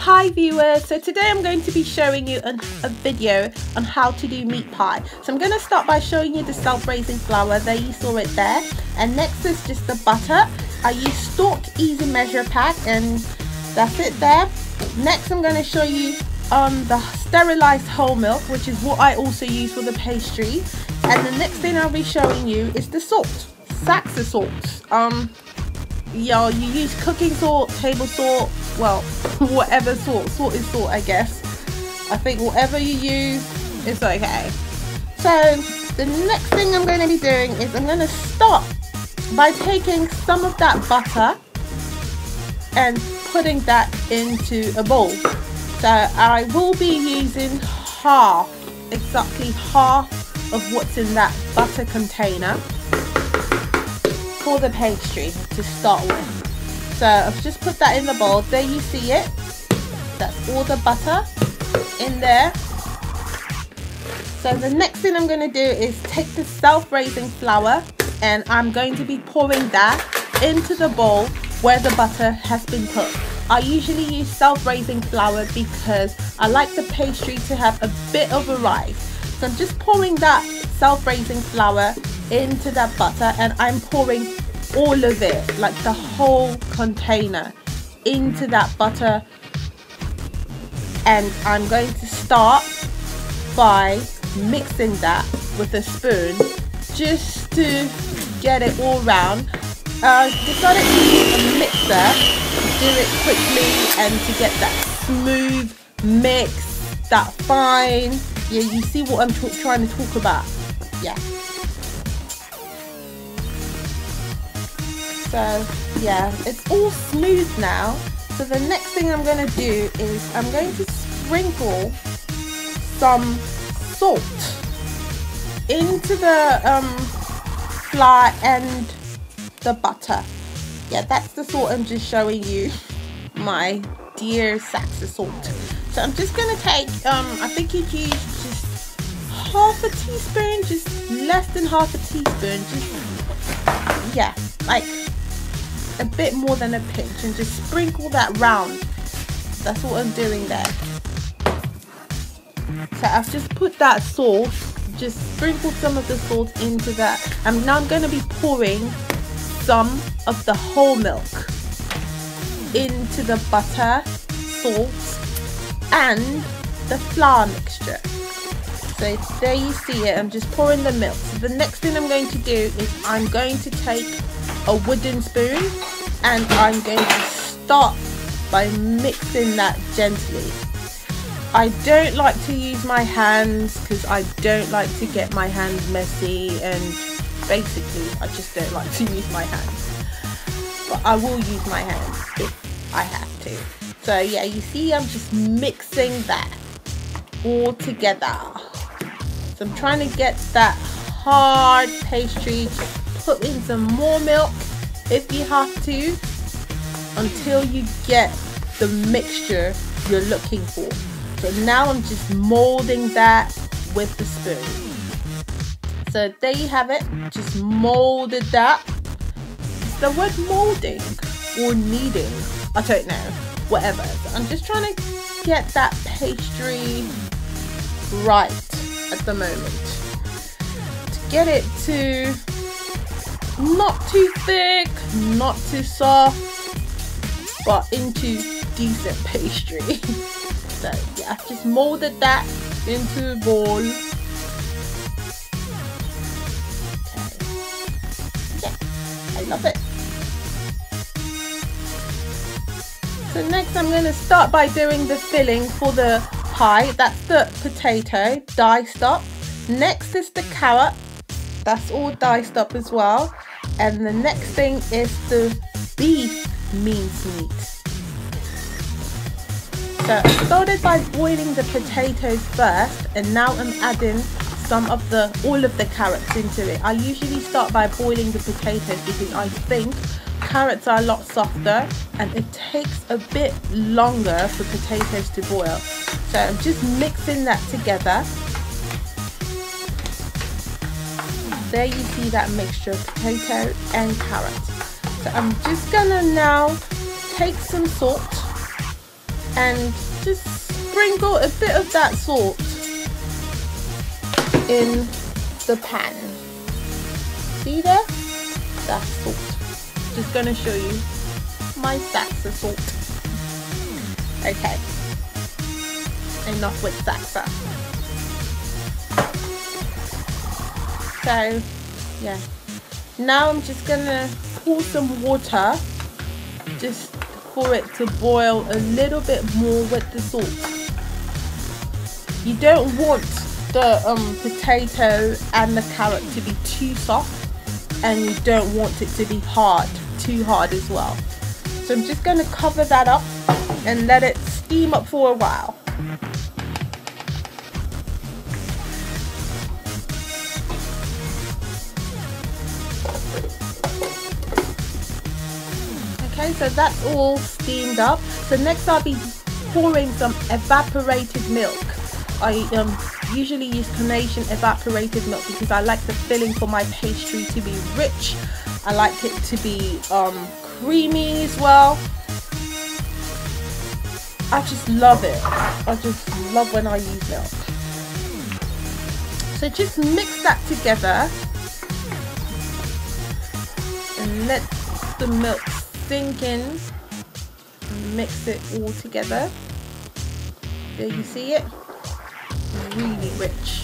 Hi viewers, so today I'm going to be showing you a video on how to do meat pie. So I'm going to start by showing you the self-raising flour. There, you saw it there. And next is just the butter. I use Stork Easy Measure Pack and that's it there. Next I'm going to show you the sterilized whole milk, which is what I also use for the pastry. And the next thing I'll be showing you is the salt, Saxa salt. Yeah, you use cooking salt, table salt, well, whatever salt is salt, I guess. I think whatever you use is okay. So the next thing I'm going to be doing is I'm going to start by taking some of that butter and putting that into a bowl. So I will be using exactly half of what's in that butter container for the pastry to start with. So I've just put that in the bowl. There you see it. That's all the butter in there. So the next thing I'm going to do is take the self-raising flour and I'm going to be pouring that into the bowl where the butter has been put. I usually use self-raising flour because I like the pastry to have a bit of a rise. So I'm just pouring that self-raising flour into that butter and I'm pouring all of it, like the whole container, into that butter. And I'm going to start by mixing that with a spoon just to get it all round. I decided to use a mixer to do it quickly and to get that smooth mix, that fine. Yeah, you see what I'm trying to talk about. Yeah. So yeah, it's all smooth now. So the next thing I'm going to do is I'm going to sprinkle some salt into the flour and the butter. Yeah, that's the salt I'm just showing you, my dear Saxa salt. So I'm just going to take, I think you'd use just half a teaspoon, just less than half a teaspoon, just, yeah, like a bit more than a pinch, and just sprinkle that round. That's what I'm doing there. So I've just put that salt, just sprinkle some of the salt into that, and now I'm going to be pouring some of the whole milk into the butter, salt and the flour mixture. So there you see it, I'm just pouring the milk. So the next thing I'm going to do is I'm going to take a wooden spoon and I'm going to start by mixing that gently. I don't like to use my hands because I don't like to get my hands messy, and basically I just don't like to use my hands, but I will use my hands if I have to. So yeah, you see I'm just mixing that all together. So I'm trying to get that hard pastry. Put in some more milk if you have to until you get the mixture you're looking for. So now I'm just molding that with the spoon. So there you have it, just molded that. Is the word molding or kneading? I don't know, whatever. So I'm just trying to get that pastry right at the moment. To get it to not too thick, not too soft, but into decent pastry. So yeah, I've just molded that into a bowl. I love it. So next I'm going to start by doing the filling for the pie. That's the potato diced up. Next is the carrot. That's all diced up as well. And the next thing is the beef mince meat. So I started by boiling the potatoes first, and now I'm adding all of the carrots into it. I usually start by boiling the potatoes because I think carrots are a lot softer and it takes a bit longer for potatoes to boil. So I'm just mixing that together. There you see that mixture of potato and carrot. So I'm just gonna now take some salt and just sprinkle a bit of that salt in the pan. See there? That's salt. Just gonna show you my sacks of salt. Okay, enough with salsa. So yeah, now I'm just gonna pour some water just for it to boil a little bit more with the salt. You don't want the potato and the carrot to be too soft, and you don't want it to be too hard as well. So I'm just going to cover that up and let it steam up for a while. Okay, so that's all steamed up. So next I'll be pouring some evaporated milk. I usually use Canadian evaporated milk because I like the filling for my pastry to be rich. I like it to be creamy as well. I just love it. I just love when I use milk. So just mix that together and let the milk sink in. Mix it all together. There, you see it? Really rich.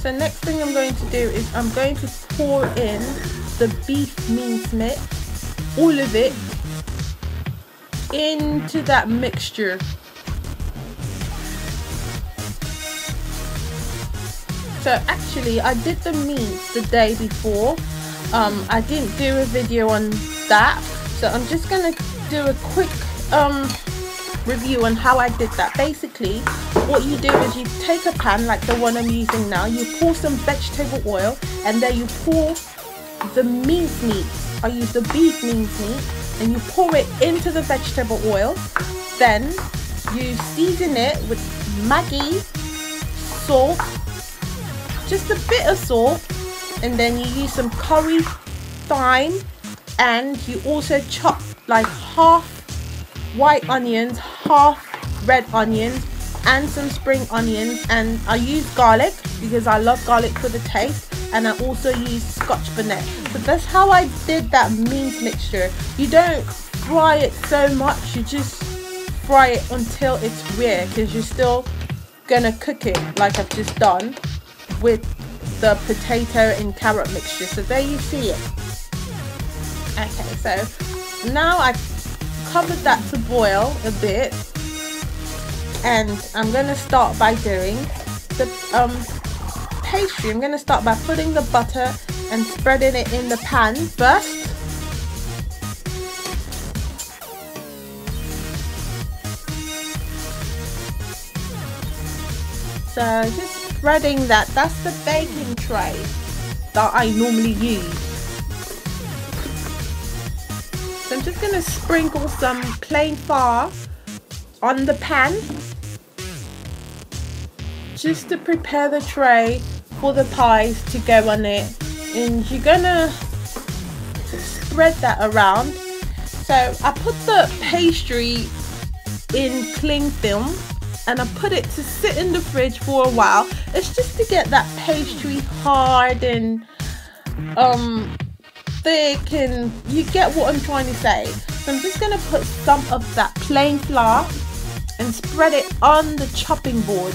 So next thing I'm going to do is I'm going to pour in the beef mince mix, all of it, into that mixture. So actually I did the mince the day before. I didn't do a video on that, so I'm just gonna do a quick review on how I did that. Basically what you do is you take a pan like the one I'm using now, you pour some vegetable oil, and then you pour the mince meat. I use the beef mince meat, and you pour it into the vegetable oil. Then you season it with Maggie, salt, just a bit of salt, and then you use some curry, thyme, and you also chop like half white onions, half red onions, and some spring onions, and I use garlic because I love garlic for the taste, and I also use Scotch Bonnet. So that's how I did that mince mixture. You don't fry it so much, you just fry it until it's rare, because you're still gonna cook it like I've just done with the potato and carrot mixture. So there you see it. Okay, so now I covered that to boil a bit, and I'm going to start by doing the pastry. I'm going to start by putting the butter and spreading it in the pan first. So just spreading that. That's the baking tray that I normally use. So I'm just going to sprinkle some plain flour on the pan just to prepare the tray for the pies to go on it, and you're gonna spread that around. So I put the pastry in cling film and I put it to sit in the fridge for a while. It's just to get that pastry hard and thick, and you get what I'm trying to say. So I'm just gonna put some of that plain flour and spread it on the chopping board,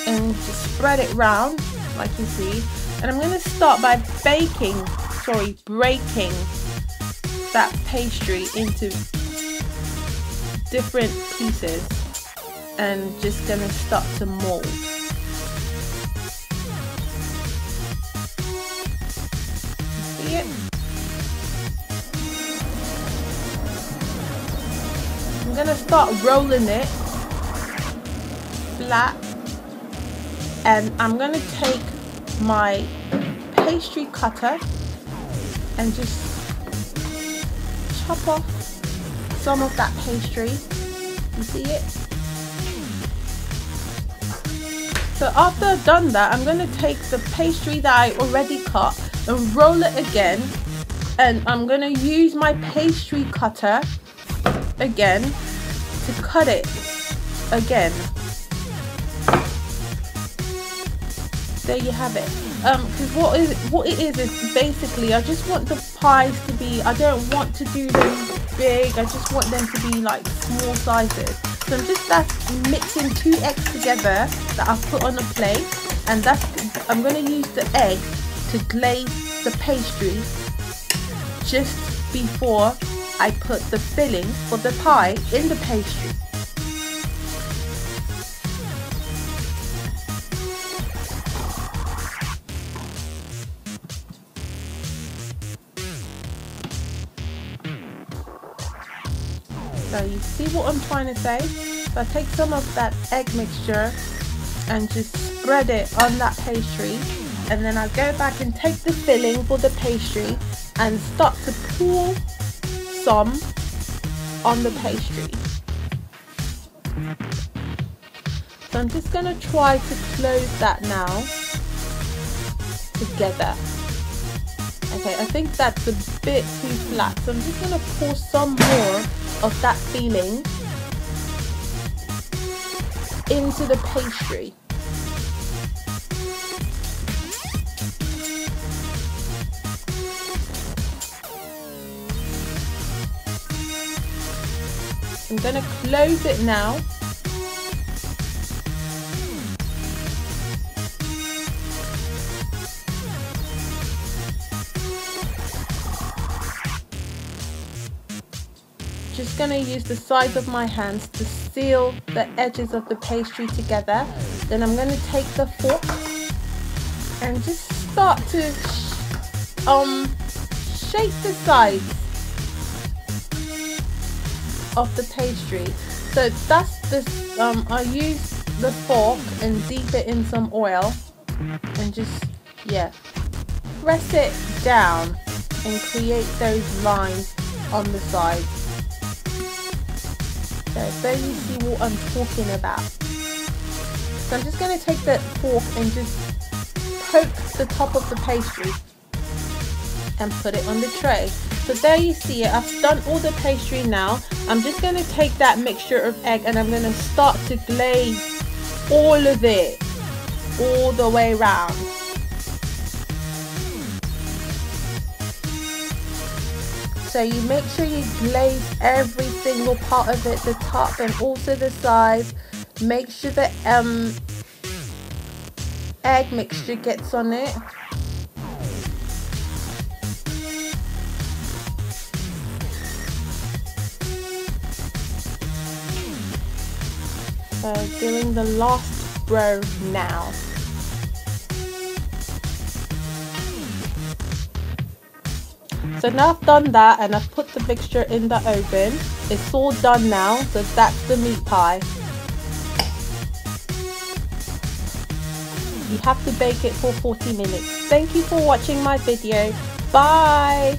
and just spread it round like you see. And I'm going to start by breaking that pastry into different pieces, and just going to start to mold. See it? I'm going to start rolling it flat, and I'm going to take my pastry cutter and just chop off some of that pastry. You see it? So after I've done that, I'm going to take the pastry that I already cut and roll it again, and I'm going to use my pastry cutter again to cut it again. There you have it. Because what it is basically, I just want the pies to be, I don't want to do them big, I just want them to be like small sizes. So I'm just mixing 2 eggs together that I've put on a plate, and I'm going to use the egg to glaze the pastry just before I put the filling for the pie in the pastry. So you see what I'm trying to say? So I take some of that egg mixture and just spread it on that pastry, and then I go back and take the filling for the pastry and start to pour some on the pastry. So I'm just going to try to close that now together. Okay, I think that's a bit too flat, so I'm just going to pour some more of that filling into the pastry. I'm going to close it now. Just going to use the sides of my hands to seal the edges of the pastry together. Then I'm going to take the fork and just start to shape the sides of the pastry. So that's this. I use the fork and dip it in some oil and just press it down and create those lines on the sides. So you see what I'm talking about. So I'm just going to take the fork and just poke the top of the pastry and put it on the tray. So there you see it. I've done all the pastry now. I'm just going to take that mixture of egg and I'm going to start to glaze all of it all the way around. So you make sure you glaze every single part of it, the top and also the sides. Make sure the egg mixture gets on it. So doing the last row now. So now I've done that and I've put the mixture in the oven. It's all done now, so that's the meat pie. You have to bake it for 40 minutes. Thank you for watching my video. Bye!